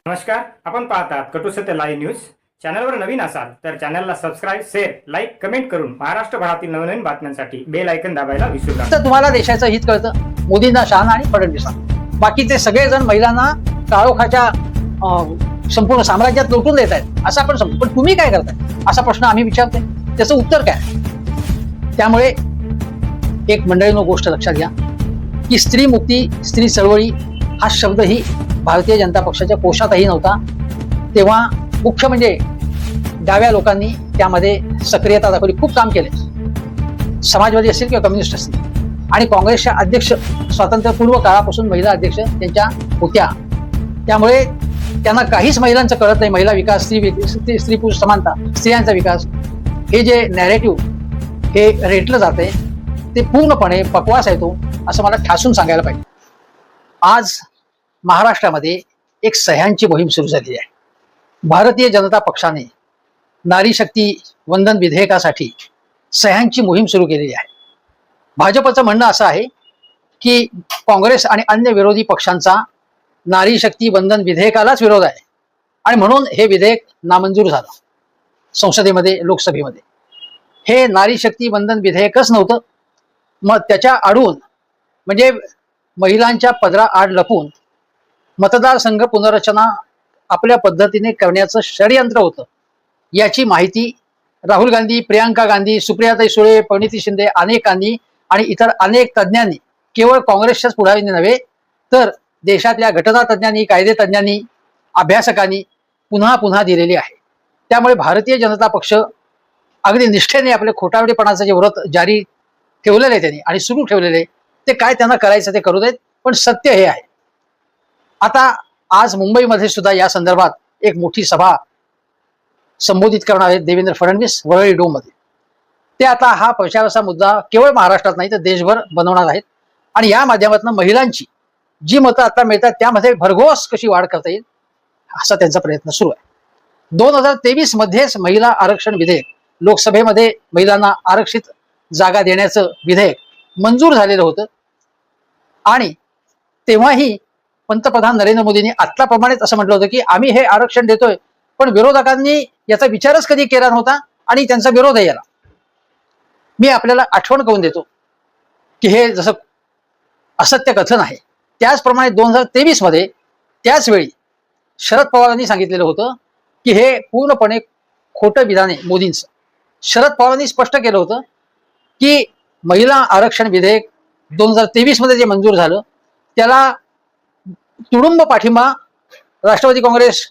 नमस्कार, आपण पाहतात कटू सत्य लाईव्ह न्यूज. चॅनलवर नवीन असाल तर चॅनलला सबस्क्राईब, शेअर, लाईक, कमेंट करून महाराष्ट्रभरातील नवनवीन बातम्यांसाठी बेल आयकन दाबायला विसरू नका. तर तुम्हाला देशाचं हित कळतं, मोदींना शहाणा आणि फडणवीसांना. बाकीचे सगळेजण महिलांना काळोखाच्या संपूर्ण साम्राज्यात लुटून देत आहेत असं आपण समजतो. पण तुम्ही काय करताय असा प्रश्न आम्ही विचारतोय, त्याचं उत्तर काय? त्यामुळे एक मंडळीनो गोष्ट लक्षात घ्या की स्त्री मुक्ती, स्त्री चळवळी हा शब्दही भारतीय जनता पक्षाच्या कोशातही नव्हता. तेव्हा मुख्य म्हणजे डाव्या लोकांनी त्यामध्ये सक्रियता दाखवली, खूप काम केले. समाजवादी असतील किंवा कम्युनिस्ट असतील. आणि काँग्रेसच्या अध्यक्ष स्वातंत्र्यपूर्व काळापासून महिला अध्यक्ष त्यांच्या होत्या. त्यामुळे त्यांना काहीच महिलांचं कळत नाही. महिला विकास, स्त्री पुरुष समानता, स्त्रियांचा विकास, हे जे नॅरेटिव्ह हे रेटलं जाते ते पूर्णपणे बकवास आहे तो, असं मला ठासून सांगायला पाहिजे. आज महाराष्ट्रामध्ये एक सह्यांची मोहीम सुरू झालेली आहे. भारतीय जनता पक्षाने नारी शक्ती वंदन विधेयकासाठी सह्यांची मोहीम सुरू केलेली आहे. भाजपचं म्हणणं असं आहे की काँग्रेस आणि अन्य विरोधी पक्षांचा नारी शक्ती वंदन विधेयकालाच विरोध आहे आणि म्हणून हे विधेयक नामंजूर झालं संसदेमध्ये, लोकसभेमध्ये. हे नारी शक्ती वंदन विधेयकच नव्हतं, मग त्याच्या आडून म्हणजे महिलांच्या पदराआड लपून मतदारसंघ पुनर्रचना आपल्या पद्धतीने करण्याचं षडयंत्र होतं. याची माहिती राहुल गांधी, प्रियांका गांधी, सुप्रियाताई सुळे, परिणिती शिंदे अनेकांनी आणि इतर अनेक तज्ज्ञांनी, केवळ काँग्रेसच्याच पुढारीने नव्हे तर देशातल्या घटनातज्ञांनी, कायदेतज्ञांनी, अभ्यासकांनी पुन्हा पुन्हा दिलेली आहे. त्यामुळे भारतीय जनता पक्ष अगदी निष्ठेने आपले खोटारडेपणाचं जे व्रत जारी ठेवलेलं आहे त्यांनी आणि सुरू ठेवलेले, ते काय त्यांना करायचं ते करू देत. पण सत्य हे आहे, आता आज मुंबईमध्ये सुद्धा या संदर्भात एक मोठी सभा संबोधित करणार आहेत देवेंद्र फडणवीस वरळी डोममध्ये. ते आता हा प्रचाराचा मुद्दा केवळ महाराष्ट्रात नाही तर देशभर बनवणार आहेत आणि या माध्यमातून महिलांची जी मतं आता मिळतात त्यामध्ये भरघोस कशी वाढ करता येईल असा त्यांचा प्रयत्न सुरू आहे. 2023 मध्येच महिला आरक्षण विधेयक लोकसभेमध्ये महिलांना आरक्षित जागा देण्याचं विधेयक मंजूर झालेलं होतं आणि तेव्हाही पंतप्रधान नरेंद्र मोदींनी आत्ताप्रमाणेच असं म्हटलं होतं की आम्ही हे आरक्षण देतोय, पण विरोधकांनी याचा विचारच कधी केला नव्हता आणि त्यांचा विरोध आहे याला. मी आपल्याला आठवण करून देतो की हे जसं असत्य कथन आहे त्याचप्रमाणे 2023 मध्ये त्याच वेळी शरद पवारांनी सांगितलेलं होतं की हे पूर्णपणे खोटं विधान आहे मोदींचं. शरद पवारांनी स्पष्ट केलं होतं की महिला आरक्षण विधेयक 2023 मध्ये जे मंजूर झालं त्याला तुडुंब पाठिंबा राष्ट्रवादी काँग्रेस,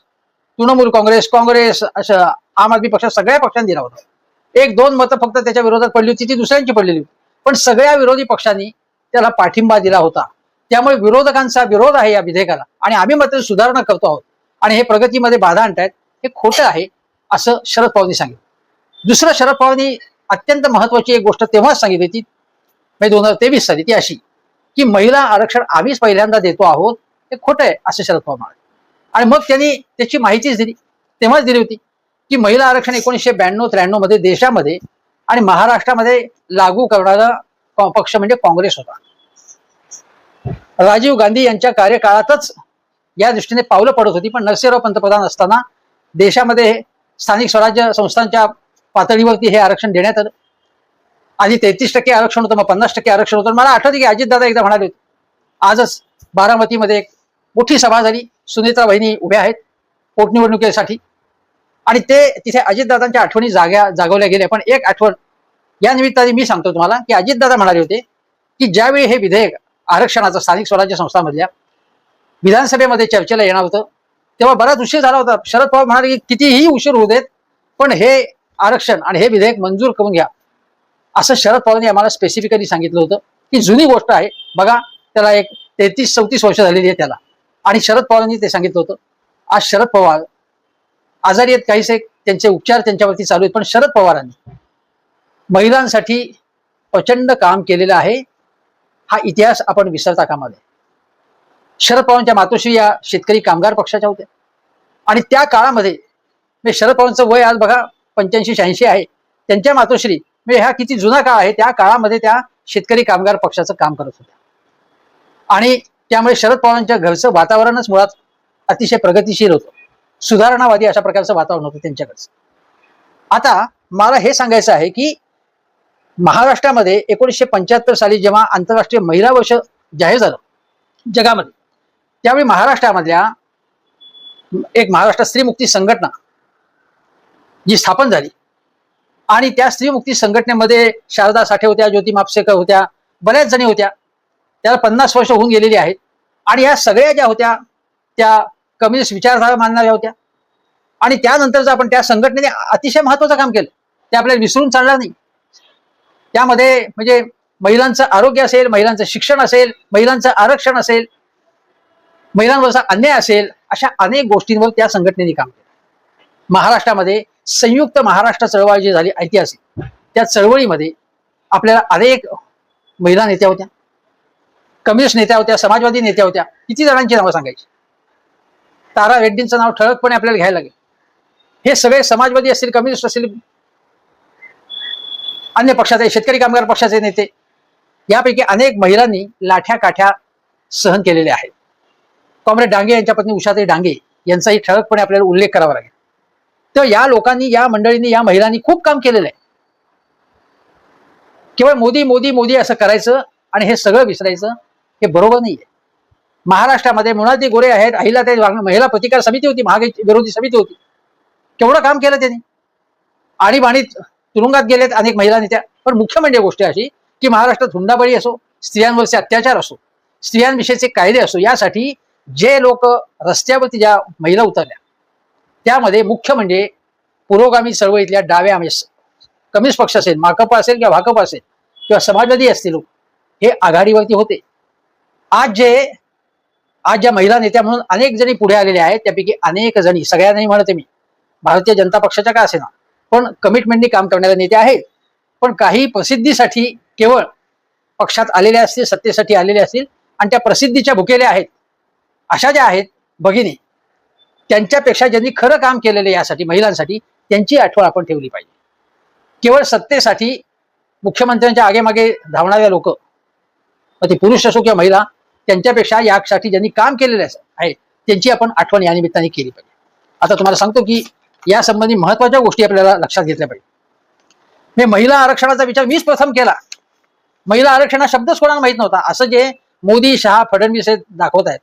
तृणमूल काँग्रेस, काँग्रेस, असं आम आदमी पक्ष सगळ्या पक्षांनी दिला होता. 1-2 मतं फक्त त्याच्या विरोधात पडली होती, ती दुसऱ्यांची पडलेली होती, पण सगळ्या विरोधी पक्षांनी त्याला पाठिंबा दिला होता. त्यामुळे विरोधकांचा विरोध आहे या विधेयकाला आणि आम्ही मात्र सुधारणा करतो आहोत आणि हे प्रगतीमध्ये बाधा आणतायत, हे खोटं आहे असं शरद पवारांनी सांगितलं. दुसरं, शरद पवारांनी अत्यंत महत्वाची एक गोष्ट तेव्हाच सांगितली ती 2023 साली, ती अशी की महिला आरक्षण आम्हीच पहिल्यांदा देतो आहोत, हे खोटं आहे असं शरद पवार म्हणाले. आणि मग त्यांनी त्याची माहितीच दिली, तेव्हाच दिली होती की महिला आरक्षण 1992-93 मध्ये देशामध्ये आणि महाराष्ट्रामध्ये लागू करणारा पक्ष म्हणजे काँग्रेस होता. राजीव गांधी यांच्या कार्यकाळातच या दृष्टीने पावलं पडत होती, पण नरसिंहराव पंतप्रधान असताना देशामध्ये स्थानिक स्वराज्य संस्थांच्या पातळीवरती हे आरक्षण देण्यात आलं. आधी 33% आरक्षण होतं, मग 50% आरक्षण होतं. मला आठवतं की अजितदादा एकदा म्हणाले होते, आजच बारामतीमध्ये एक मोठी सभा झाली, सुनेत्रा बहिणी उभ्या आहेत पोटनिवडणुकीसाठी आणि ते तिथे अजितदादांच्या आठवणी जागवल्या गेल्या. पण एक आठवण या निमित्ताने मी सांगतो तुम्हाला की अजितदादा म्हणाले होते की ज्यावेळी हे विधेयक आरक्षणाचं स्थानिक स्वराज्य संस्थांमधल्या विधानसभेमध्ये चर्चेला येणार होतं तेव्हा बराच उशीर झाला होता. शरद पवार म्हणाले की कितीही उशीर होऊ देत, पण हे आरक्षण आणि हे विधेयक मंजूर करून घ्या असं शरद पवारांनी आम्हाला स्पेसिफिकली सांगितलं होतं. की जुनी गोष्ट आहे बघा, त्याला एक 33-34 वर्ष झालेली आहे त्याला, आणि शरद पवारांनी ते सांगितलं होतं. आज शरद पवार आजारी आहेत, काहीसे त्यांचे उपचार त्यांच्यावरती चालू आहेत, पण शरद पवारांनी महिलांसाठी प्रचंड काम केलेलं आहे. हा इतिहास आपण विसरता कामा नये. शरद पवारांच्या मातोश्री या शेतकरी कामगार पक्षाच्या होत्या आणि त्या काळामध्ये म्हणजे शरद पवारांचं वय आज बघा 85-86 आहे. त्यांच्या मातोश्री म्हणजे हा किती जुना काळ आहे, त्या काळामध्ये त्या शेतकरी कामगार पक्षाचं काम करत होत्या आणि त्यामुळे शरद पवारांच्या घरचं वातावरणच मुळात अतिशय प्रगतिशील होतं, सुधारणावादी अशा प्रकारचं वातावरण होतं त्यांच्याकडचं. आता मला हे सांगायचं आहे की महाराष्ट्रामध्ये 1975 साली जेव्हा आंतरराष्ट्रीय महिला वर्ष जाहीर झालं जगामध्ये, त्यावेळी महाराष्ट्रामधल्या एक महाराष्ट्र स्त्रीमुक्ती संघटना जी स्थापन झाली आणि त्या स्त्रीमुक्ती संघटनेमध्ये शारदा साठे होत्या, ज्योती मापसेकर होत्या, बऱ्याच जणी होत्या. त्याला 50 वर्ष होऊन गेलेली आहेत आणि या सगळ्या ज्या होत्या त्या कम्युनिस्ट विचारधारा मानणाऱ्या होत्या. आणि त्यानंतरच आपण त्या संघटनेने अतिशय महत्वाचं काम केलं, ते आपल्याला विसरून चालणार नाही. त्यामध्ये म्हणजे महिलांचं आरोग्य असेल, महिलांचं शिक्षण असेल, महिलांचं आरक्षण असेल, महिलांवरचा अन्याय असेल, अशा अनेक गोष्टींवर त्या संघटनेने काम केलं. महाराष्ट्रामध्ये संयुक्त महाराष्ट्र चळवळ जी झाली ऐतिहासिक, त्या चळवळीमध्ये आपल्याला अनेक महिला नेत्या होत्या, कम्युनिस्ट नेत्या होत्या, समाजवादी नेत्या होत्या. किती जणांची नावं सांगायची? तारा रेड्डींचं नाव ठळकपणे आपल्याला घ्यायला लागेल. हे सगळे समाजवादी असतील, कम्युनिस्ट असतील, अन्य पक्षाचे, शेतकरी कामगार पक्षाचे नेते, यापैकी अनेक महिलांनी लाठ्या काठ्या सहन केलेले आहेत. कॉम्रेड डांगे यांच्या पत्नी उषाताई डांगे यांचाही ठळकपणे आपल्याला उल्लेख करावा लागेल. तर या लोकांनी, या मंडळींनी, या महिलांनी खूप काम केलेलं आहे. केवळ मोदी मोदी मोदी असं करायचं आणि हे सगळं विसरायचं, हे बरोबर नाहीये. महाराष्ट्रामध्ये मृणालिनी गोरे आहेत, अहिल्याताई महिला प्रतिकार समिती होती, महागाई विरोधी समिती होती. केवढं काम केलं त्यांनी, आणीबाणीत तुरुंगात गेलेत अनेक महिला नेत्या. पण मुख्य म्हणजे गोष्ट अशी की महाराष्ट्रात हुंडाबळी असो, स्त्रियांवरचे अत्याचार असो, स्त्रियांविषयीचे कायदे असो, यासाठी जे लोक रस्त्यावरती ज्या महिला उतरल्या, त्यामध्ये मुख्य म्हणजे पुरोगामी चळवळीतल्या डाव्या कम्युनिस्ट पक्ष असेल, माकपा असेल किंवा भाकपा असेल किंवा समाजवादी असतील लोक, हे आघाडीवरती होते. आज ज्या महिला नेत्या म्हणून अनेक जणी पुढे आलेल्या आहेत, त्यापैकी अनेक जणी, सगळ्या नाही म्हणते मी, भारतीय जनता पक्षाच्या का असेना, पण कमिटमेंटनी काम करणाऱ्या नेत्या आहेत. पण काही प्रसिद्धीसाठी केवळ पक्षात आलेल्या असतील, सत्तेसाठी आलेल्या असतील आणि त्या प्रसिद्धीच्या भुकेल्या आहेत, अशा ज्या आहेत भगिनी, त्यांच्यापेक्षा ज्यांनी खरं काम केलेलं यासाठी, महिलांसाठी, त्यांची आठवण आपण ठेवली पाहिजे. केवळ सत्तेसाठी मुख्यमंत्र्यांच्या आगेमागे धावणाऱ्या लोक, मग ते पुरुष असो किंवा महिला, त्यांच्यापेक्षा यासाठी ज्यांनी काम केलेलं आहे त्यांची आपण आठवण या निमित्ताने केली पाहिजे. आता तुम्हाला सांगतो की या संबंधी महत्वाच्या गोष्टी आपल्याला लक्षात घेतल्या पाहिजे. मी महिला आरक्षणाचा विचार मीच प्रथम केला. महिला आरक्षण हा शब्दच कोणाला माहित नव्हता. असं जे मोदी, शहा, फडणवीस हे दाखवत आहेत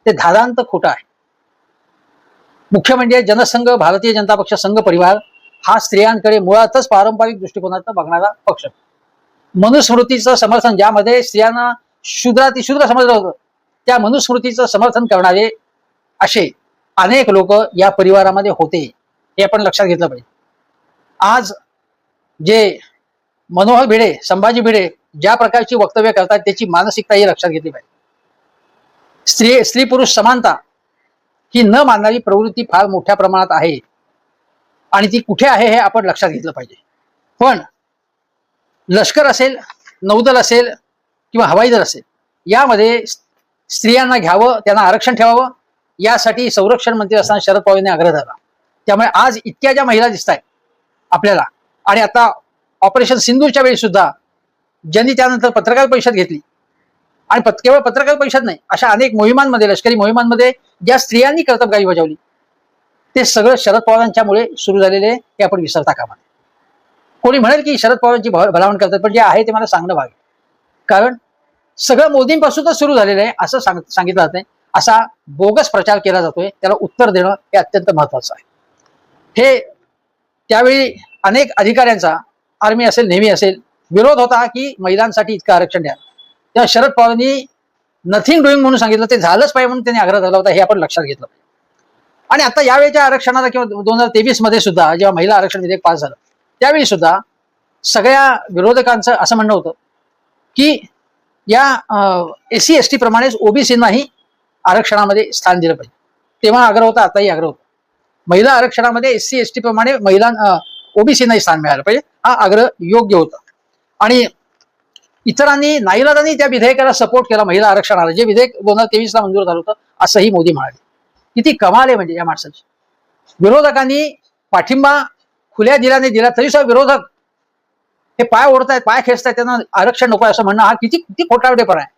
ते धादांत खोटं आहे. मुख्य म्हणजे जनसंघ, भारतीय जनता पक्ष, संघ परिवार हा स्त्रियांकडे मुळातच पारंपरिक दृष्टिकोनातून बघणारा पक्ष. मनुस्मृतीचं समर्थन, ज्यामध्ये स्त्रियांना शूद्र समजलं होतं, त्या मनुस्मृतीचं समर्थन करणारे असे अनेक लोक या परिवारामध्ये होते, हे आपण लक्षात घेतलं पाहिजे. आज जे मनोहर भिडे, संभाजी भिडे ज्या प्रकारची वक्तव्य करतात त्याची मानसिकता ही लक्षात घेतली पाहिजे. स्त्री पुरुष समानता ही न मानणारी प्रवृत्ती फार मोठ्या प्रमाणात आहे आणि ती कुठे आहे हे आपण लक्षात घेतलं पाहिजे. पण लष्कर असेल, नौदल असेल किंवा हवाई दल असेल, यामध्ये स्त्रियांना घ्यावं, त्यांना आरक्षण ठेवावं, यासाठी संरक्षण मंत्री असताना शरद पवार यांनी आग्रह धरला. त्यामुळे आज इतक्या ज्या महिला दिसत आहेत आपल्याला, आणि आता ऑपरेशन सिंधूच्या वेळी सुद्धा ज्यांनी त्यानंतर पत्रकार परिषद घेतली, आणि केवळ पत्रकार परिषद नाही, अशा अनेक मोहिमांमध्ये, लष्करी मोहिमांमध्ये ज्या स्त्रियांनी कर्तबगारी बजावली, ते सगळं शरद पवारांच्यामुळे सुरू झालेले हे आपण विसरता कामा नये. कोणी म्हणेल की शरद पवारांची भलावण करतात, पण जे आहे ते मला सांगणं भाग आहे. कारण सगळं मोदींपासूनच सुरू झालेलं आहे असं सांगितलं जात नाही. असा बोगस प्रचार केला जातोय, त्याला उत्तर देणं हे अत्यंत महत्वाचं आहे. हे त्यावेळी अनेक अधिकाऱ्यांचा, आर्मी असेल, नेव्ही असेल, विरोध होता की महिलांसाठी इतकं आरक्षण द्या. तेव्हा शरद पवारांनी नथिंग डुईंग म्हणून सांगितलं, ते झालंच पाहिजे म्हणून त्यांनी आग्रह धरला होता, हे आपण लक्षात घेतलं पाहिजे. आणि आता यावेळेच्या आरक्षणाला किंवा 2023 मध्ये सुद्धा जेव्हा महिला आरक्षण विधेयक पास झालं, त्यावेळी सुद्धा सगळ्या विरोधकांचं असं म्हणणं होतं की या SC ST प्रमाणेच ओबीसींनाही आरक्षणामध्ये स्थान दिलं पाहिजे. तेव्हा आग्रह होता, आताही आग्रह होता. महिला आरक्षणामध्ये SC ST प्रमाणे ओबीसींनाही स्थान मिळालं पाहिजे, हा आग्रह योग्य होता. आणि इतरांनी नाईलाजांनी त्या विधेयकाला सपोर्ट केला, महिला आरक्षणाला, जे विधेयक 2023 ला मंजूर झालं होतं, असंही मोदी म्हणाले. किती कमाल आहे म्हणजे या माणसाची. विरोधकांनी पाठिंबा खुल्या दिलाने दिला तरी सुद्धा विरोधक हे पाय ओढतायत, पाय खेचतायत, त्यांना आरक्षण नको असं म्हणणं हा किती खोटारडेपणा आहे.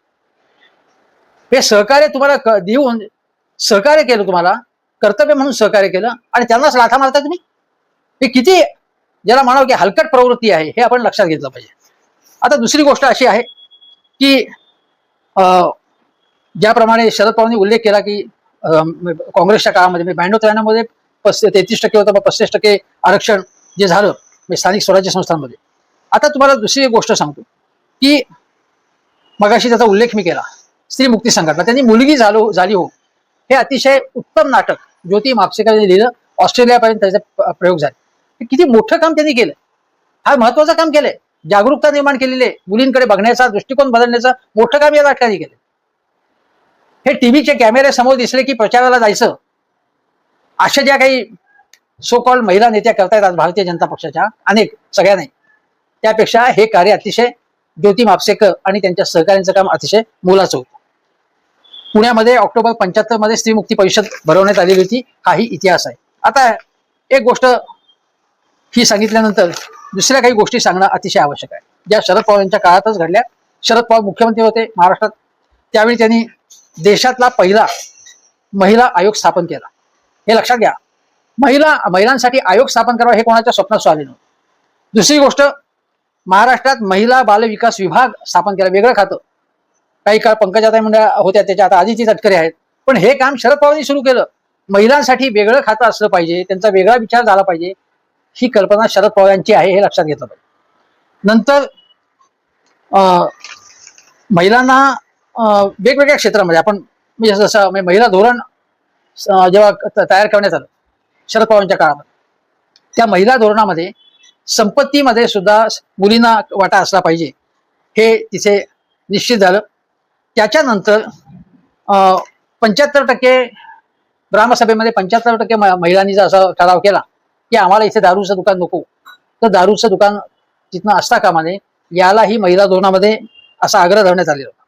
हे सहकार्य तुम्हाला देऊन सहकार्य केलं, तुम्हाला कर्तव्य म्हणून सहकार्य केलं आणि त्यांनाच लाथा मारता तुम्ही. हे किती ज्याला म्हणावं की हलकट प्रवृत्ती आहे हे आपण लक्षात घेतलं पाहिजे. आता दुसरी गोष्ट अशी आहे की ज्याप्रमाणे शरद पवारांनी उल्लेख केला की काँग्रेसच्या काळामध्ये 92-93 मध्ये 33% होतं, मग 35% आरक्षण जे झालं स्थानिक स्वराज्य संस्थांमध्ये. आता तुम्हाला दुसरी एक गोष्ट सांगतो की मगाशी त्याचा उल्लेख मी केला, स्त्री मुक्ती संघटना, त्यांनी मुलगी झाली हो हे अतिशय उत्तम नाटक ज्योती म्हापसेकर यांनी लिहिलं, ऑस्ट्रेलियापर्यंत त्याचे प्रयोग झाले. किती मोठं काम त्यांनी केलं, हा महत्वाचं काम केलंय, जागरूकता निर्माण केलेली आहे, मुलींकडे बघण्याचा दृष्टिकोन बदलण्याचं मोठं काम या नाटकाने केलं. हे टीव्हीचे कॅमेरे समोर दिसले की प्रचाराला जायचं, अशा ज्या काही सो कॉल्ड महिला नेत्या करतायत आज भारतीय जनता पक्षाच्या अनेक, सगळ्या नाही, त्यापेक्षा हे कार्य अतिशय ज्योती म्हापसेकर आणि त्यांच्या सहकार्यांचं काम अतिशय मोलाचं होतं. पुण्यामध्ये ऑक्टोबर 75 मध्ये स्त्री मुक्ती परिषद भरवण्यात आलेली होती, हाही इतिहास आहे. आता एक गोष्ट ही सांगितल्यानंतर दुसऱ्या काही गोष्टी सांगणं अतिशय आवश्यक आहे, ज्या शरद पवारांच्या काळातच घडल्या. शरद पवार मुख्यमंत्री होते महाराष्ट्रात, त्यावेळी त्यांनी देशातला पहिला महिला आयोग स्थापन केला. हे लक्षात घ्या, महिलांसाठी आयोग स्थापन करावा हे कोणाच्या स्वप्नात आले नव्हते. दुसरी गोष्ट, महाराष्ट्रात महिला बाल विकास विभाग स्थापन केला, वेगळं खातं. काही काळ पंकजाताई मुंडे होत्या, त्याच्या आता आदिती तटकरे आहेत, पण हे काम शरद पवारांनी सुरू केलं. महिलांसाठी वेगळं खातं असलं पाहिजे, त्यांचा वेगळा विचार झाला पाहिजे, ही कल्पना शरद पवारांची आहे, हे लक्षात घेतलं पाहिजे. नंतर महिलांना वेगवेगळ्या क्षेत्रामध्ये आपण जसं महिला धोरण जेव्हा तयार करण्यात आलं शरद पवारांच्या काळामध्ये, त्या महिला धोरणामध्ये संपत्तीमध्ये सुद्धा मुलींना वाटा असला पाहिजे हे तिथे निश्चित झालं. त्याच्यानंतर 75% ग्रामसभेमध्ये 75% महिलांनी जर असा ठराव केला की आम्हाला इथे दारूचं दुकान नको, तर दारूचं दुकान तिथनं असता कामा नये, यालाही महिला धोरणामध्ये असा आग्रह धरण्यात आलेला होता.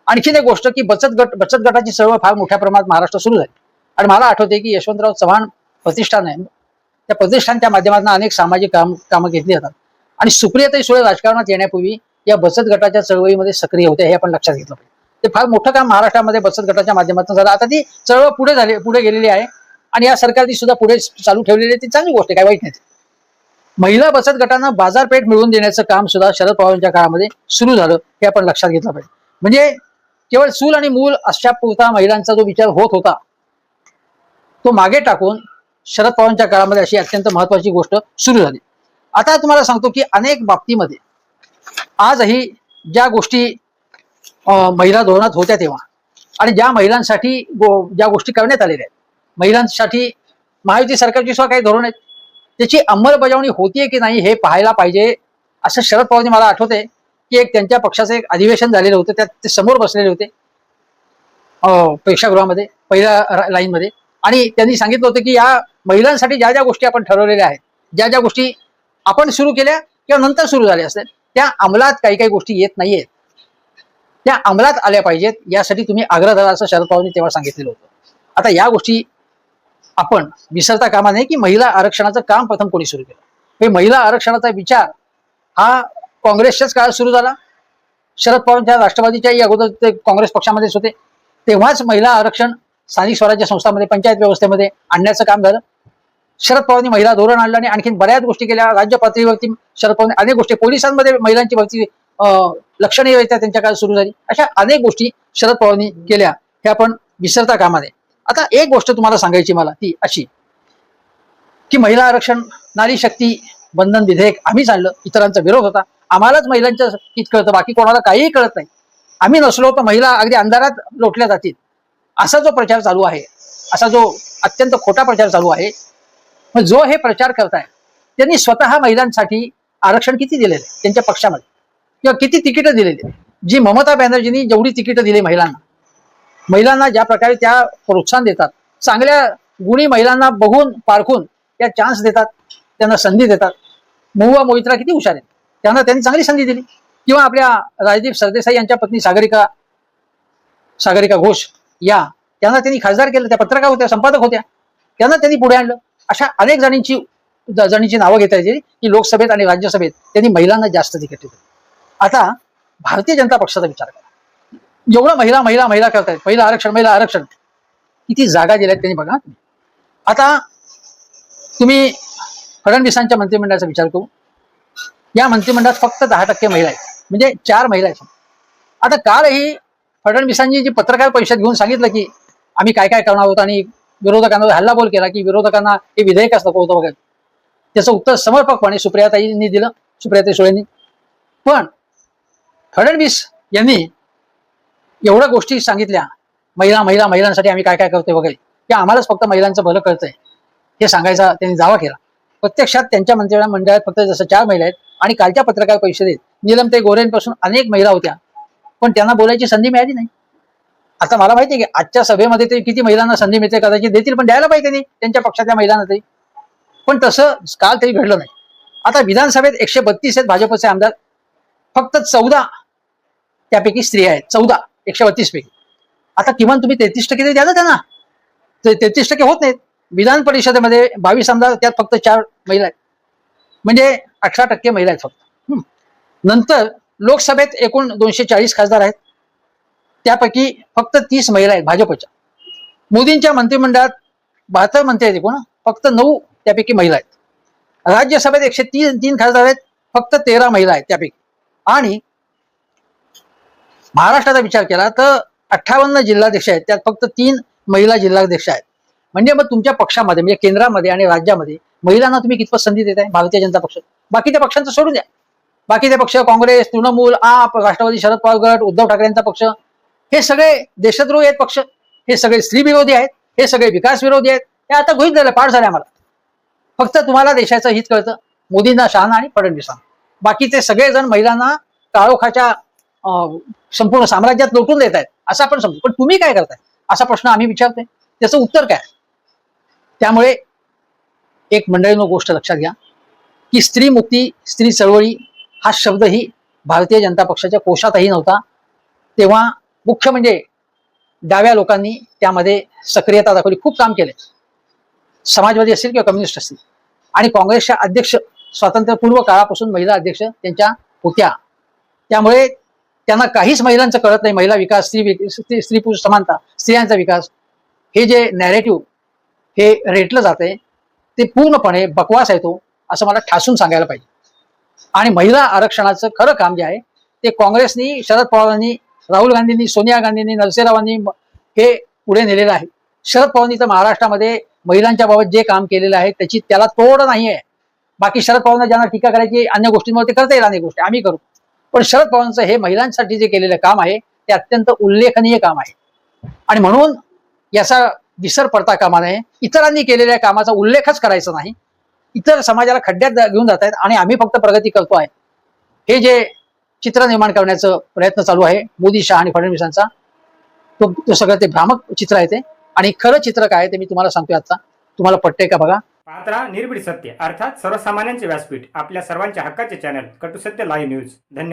आणखीन एक गोष्ट की बचत गटाची चळवळ फार मोठ्या प्रमाणात महाराष्ट्र सुरू झाली आणि मला आठवते की यशवंतराव चव्हाण प्रतिष्ठान आहे, त्या प्रतिष्ठानच्या माध्यमातून अनेक सामाजिक कामं घेतली जातात आणि सुप्रियाताई सुळे राजकारणात येण्यापूर्वी या बचत गटाच्या चळवळीमध्ये सक्रिय होत्या, हे आपण लक्षात घेतलं पाहिजे. ते फार मोठं काम महाराष्ट्रामध्ये बचत गटाच्या माध्यमातून झालं. आता ती चळवळ पुढे गेलेली आहे आणि या सरकारने सुद्धा पुढे चालू ठेवलेली आहे, ती चांगली गोष्ट आहे, काही वाईट नाही. महिला बचत गटांना बाजारपेठ मिळवून देण्याचं काम सुद्धा शरद पवारांच्या काळामध्ये सुरू झालं, हे आपण लक्षात घेतलं पाहिजे. म्हणजे केवळ चूल आणि मूल अशा पुरता महिलांचा जो विचार होत होता तो मागे टाकून शरद पवारांच्या काळामध्ये अशी अत्यंत महत्वाची गोष्ट सुरू झाली. आता तुम्हाला सांगतो की अनेक बाबतीमध्ये आजही ज्या गोष्टी महिला धोरणात होत्या तेव्हा आणि ज्या महिलांसाठी ज्या गोष्टी करण्यात आलेल्या आहेत, महिलांसाठी महायुती सरकारची सुद्धा काही धोरण आहेत, त्याची अंमलबजावणी होतीये की नाही हे पाहायला पाहिजे, असं शरद पवारांनी मला आठवते की एक त्यांच्या पक्षाचं एक अधिवेशन झालेलं होतं, त्यात ते समोर बसलेले होते प्रेक्षागृहामध्ये पहिल्या लाईनमध्ये, आणि त्यांनी सांगितलं होतं की या महिलांसाठी ज्या ज्या गोष्टी आपण ठरवलेल्या आहेत, ज्या ज्या गोष्टी आपण सुरू केल्या किंवा नंतर सुरू झाल्या असतील, त्या अंमलात काही काही गोष्टी येत नाहीयेत, त्या अंमलात आल्या पाहिजेत, यासाठी तुम्ही आग्रह धरा असं शरद पवारांनी तेव्हा सांगितलेलं होतं. आता या गोष्टी आपण विसरता कामा नये की महिला आरक्षणाचं काम प्रथम कोणी सुरू केलं. हे महिला आरक्षणाचा विचार हा काँग्रेसच्याच काळात सुरू झाला. शरद पवारांच्या राष्ट्रवादीच्याही अगोदर ते काँग्रेस पक्षामध्येच होते, तेव्हाच महिला आरक्षण स्थानिक स्वराज्य संस्थांमध्ये पंचायत व्यवस्थेमध्ये आणण्याचं काम झालं. शरद पवारांनी महिला धोरण आणलं आणि आणखीन बऱ्याच गोष्टी केल्या. राज्य पातळीवरती शरद पवारांनी अनेक गोष्टी, पोलिसांमध्ये महिलांची भरती लक्षणीय त्यांच्या काळात सुरू झाली, अशा अनेक गोष्टी शरद पवारांनी केल्या, हे आपण विसरता कामा नये. आता एक गोष्ट तुम्हाला सांगायची मला ती अशी की महिला आरक्षण, नारी शक्ती बंधन विधेयक आम्हीच आणलं, इतरांचा विरोध होता, आम्हालाच महिलांच्या हित कळतं, बाकी कोणाला काहीही कळत नाही, आम्ही नसलो तर महिला अगदी अंधारात लोटल्या जातील, असा जो प्रचार चालू आहे, असा जो अत्यंत खोटा प्रचार चालू आहे, जो हे प्रचार करताय त्यांनी स्वतः महिलांसाठी आरक्षण किती दिलेले त्यांच्या पक्षामध्ये किंवा किती तिकीटं दिलेली. जी ममता बॅनर्जींनी जेवढी तिकीटं दिली महिलांना ज्या प्रकारे त्या प्रोत्साहन देतात, चांगल्या गुणी महिलांना बघून पारखून त्या चान्स देतात, त्यांना संधी देतात. महुआ मोहित्रा किती हुशार आहेत, त्यांनी चांगली संधी दिली. किंवा आपल्या राजदीप सरदेसाई यांच्या पत्नी सागरिका घोष या, त्यांना त्यांनी खासदार केलं, त्या पत्रकार होत्या, संपादक होत्या, त्यांना त्यांनी पुढे आणलं. अशा अनेक जणींची नावं घेता येतील की लोकसभेत आणि राज्यसभेत त्यांनी महिलांना जास्त तिकीट दिली. आता भारतीय जनता पक्षाचा विचार करा, एवढं महिला करतायत, महिला आरक्षण, किती जागा दिल्यात त्यांनी बघा. आता तुम्ही फडणवीसांच्या मंत्रिमंडळाचा विचार करू. या मंत्रिमंडळात फक्त 10% महिला आहेत, म्हणजे 4 महिला आहेत. आता कालही फडणवीसांनी जी पत्रकार परिषद घेऊन सांगितलं की आम्ही काय काय करणार आहोत आणि विरोधकांना हल्लाबोल केला की विरोधकांना हे विधेयकच नको होतं वगैरे, त्याचं उत्तर समर्पकपणे सुप्रियाताईंनी दिलं, सुप्रियाताई सुळेंनी. पण फडणवीस यांनी एवढ्या गोष्टी सांगितल्या, महिलांसाठी आम्ही काय काय करतोय वगैरे, की आम्हालाच फक्त महिलांचं भलं कळतंय हे सांगायचा त्यांनी दावा केला. प्रत्यक्षात त्यांच्या मंत्रिमंडळात फक्त जसं 4 महिला आहेत आणि कालच्या पत्रकार परिषदेत नीलमताई गोरेंपासून अनेक महिला होत्या, पण त्यांना बोलायची संधी मिळाली नाही. आता मला माहिती आहे की आजच्या सभेमध्ये ते किती महिलांना संधी मिळते, कदाचित देतील, पण द्यायला पाहिजे त्यांनी त्यांच्या पक्षातल्या महिलांना तरी. पण तसं काल तरी घडलं नाही. आता विधानसभेत 132 आहेत भाजपचे आमदार, फक्त 14 त्यापैकी स्त्रिया आहेत, 14 132 पैकी. आता किमान तुम्ही 33% तरी द्या ना त्यांना. 33% होत नाहीत. विधान परिषदेमध्ये 22 आमदार, त्यात फक्त 4 महिला आहेत, म्हणजे 18% महिला आहेत फक्त. नंतर लोकसभेत एकूण 240 खासदार आहेत, त्यापैकी फक्त 30 महिला आहेत भाजपच्या. मोदींच्या मंत्रिमंडळात 72 मंत्री आहेत एकूण, फक्त 9 त्यापैकी महिला आहेत. राज्यसभेत 103 खासदार आहेत, फक्त 13 महिला आहेत त्यापैकी. आणि महाराष्ट्राचा विचार केला तर 58 जिल्हाध्यक्ष आहेत, त्यात फक्त 3 महिला जिल्हाध्यक्ष आहेत. म्हणजे मग तुमच्या पक्षामध्ये, म्हणजे केंद्रामध्ये आणि राज्यामध्ये महिलांना तुम्ही कितपत संधी देताय? भारतीय जनता पक्ष, बाकीच्या पक्षांचं सोडून द्या. बाकीचे पक्ष, काँग्रेस, तृणमूल, आप, राष्ट्रवादी, शरद पवार गट, उद्धव ठाकरेंचा पक्ष, हे सगळे देशद्रोही आहेत पक्ष, हे सगळे स्त्री विरोधी आहेत, हे सगळे विकास विरोधी आहेत. हे आता गृहीत झालं, पाठ झाले आम्हाला. फक्त तुम्हाला देशाचं हित कळतं, मोदींना, शहाना आणि फडणवीसांना. बाकीचे सगळेजण महिलांना काळोखाच्या संपूर्ण साम्राज्यात लोटून देत आहेत असं आपण समजू. पण तुम्ही काय करताय असा प्रश्न आम्ही विचारतोय, त्याचं उत्तर काय? त्यामुळे एक मंडळींनो गोष्ट लक्षात घ्या की स्त्री मुक्ती, स्त्री चळवळी हा शब्दही भारतीय जनता पक्षाच्या कोशातही नव्हता. तेव्हा मुख्य म्हणजे डाव्या लोकांनी त्यामध्ये सक्रियता दाखवली, खूप काम केले, समाजवादी असतील किंवा कम्युनिस्ट असतील. आणि काँग्रेसच्या अध्यक्ष स्वातंत्र्यपूर्व काळापासून महिला अध्यक्ष त्यांच्या होत्या, त्यामुळे त्यांना काहीच महिलांचं कळत नाही. महिला विकास, स्त्री पुरुष समानता, स्त्रियांचा विकास, हे जे नॅरेटिव्ह हे रेटलं जाते ते पूर्णपणे बकवास आहे तो, असं मला ठासून सांगायला पाहिजे. आणि महिला आरक्षणाचं खरं काम जे आहे ते काँग्रेसनी, शरद पवारांनी, राहुल गांधींनी, सोनिया गांधींनी, नरसेरावांनी हे पुढे नेलेलं आहे. शरद पवारांनी तर महाराष्ट्रामध्ये महिलांच्या बाबत जे काम केलेलं आहे त्याला तोड नाही आहे. बाकी शरद पवारांना ज्यांना टीका करायची अन्य गोष्टींवर ते करता येईल, अनेक गोष्टी आम्ही करू, पण शरद पवारांचं हे महिलांसाठी जे केलेलं काम आहे ते अत्यंत उल्लेखनीय काम आहे. आणि म्हणून याचा विसर पडता कामा नये. इतरांनी केलेल्या कामाचा उल्लेखच करायचा नाही. इतर समाजाला खड्ड्यात घेऊन जात आहेत आणि आम्ही फक्त प्रगती करतो आहे, हे जे चित्र निर्माण करण्याचा प्रयत्न चालू आहे मोदी, शहा आणि फडणवीसांचा, तो सगळं ते भ्रामक चित्र आहे ते. आणि खरं चित्र काय ते मी तुम्हाला सांगतोय आता, तुम्हाला पटतंय का बघा. पाहत राहा निर्भीड सत्य, अर्थात सर्वसामान्यांचे व्यासपीठ, आपल्या सर्वांच्या हक्काचे चॅनल कटू सत्य लाईव्ह न्यूज. धन्यवाद.